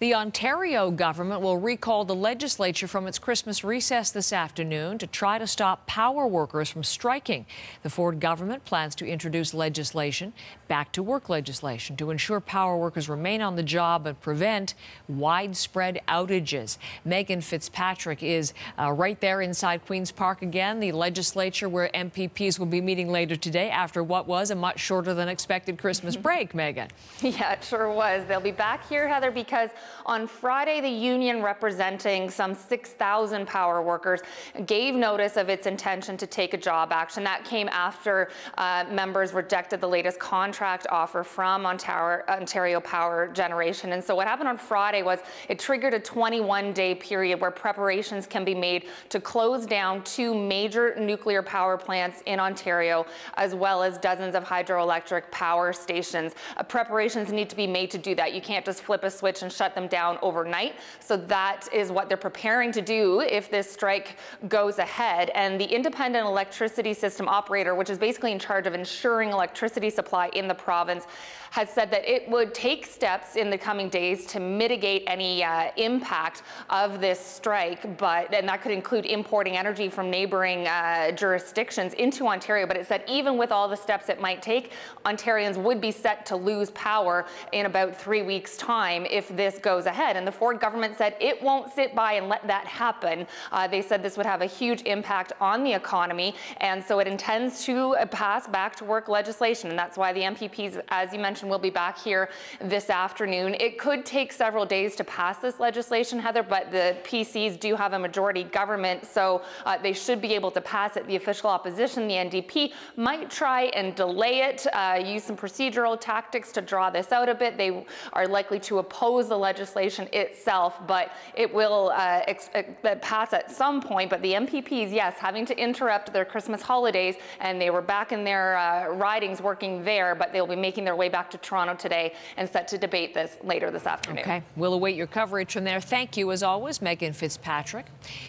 The Ontario government will recall the legislature from its Christmas recess this afternoon to try to stop power workers from striking. The Ford government plans to introduce legislation, back-to-work legislation, to ensure power workers remain on the job and prevent widespread outages. Megan Fitzpatrick is right there inside Queen's Park again, the legislature where MPPs will be meeting later today after what was a much shorter than expected Christmas break, Megan. Yeah, it sure was. They'll be back here, Heather, because on Friday, the union representing some 6,000 power workers gave notice of its intention to take a job action. That came after members rejected the latest contract offer from Ontario Power Generation. And so what happened on Friday was it triggered a 21-day period where preparations can be made to close down 2 major nuclear power plants in Ontario, as well as dozens of hydroelectric power stations. Preparations need to be made to do that. You can't just flip a switch and shut them down overnight. So that is what they're preparing to do if this strike goes ahead. And the independent electricity system operator, which is basically in charge of ensuring electricity supply in the province, has said that it would take steps in the coming days to mitigate any impact of this strike, and that could include importing energy from neighboring jurisdictions into Ontario. But it said even with all the steps it might take, Ontarians would be set to lose power in about 3 weeks' time if this goes ahead. And the Ford government said it won't sit by and let that happen. They said this would have a huge impact on the economy, and so it intends to pass back-to-work legislation. And that's why the MPPs, as you mentioned, will be back here this afternoon. It could take several days to pass this legislation, Heather, but the PCs do have a majority government, so they should be able to pass it. The official opposition, the NDP, might try and delay it, use some procedural tactics to draw this out a bit. They are likely to oppose the legislation itself, but it will pass at some point. But the MPPs, yes, having to interrupt their Christmas holidays, and they were back in their ridings working there, but they'll be making their way back to Toronto today and set to debate this later this afternoon. Okay, we'll await your coverage from there. Thank you, as always, Megan Fitzpatrick.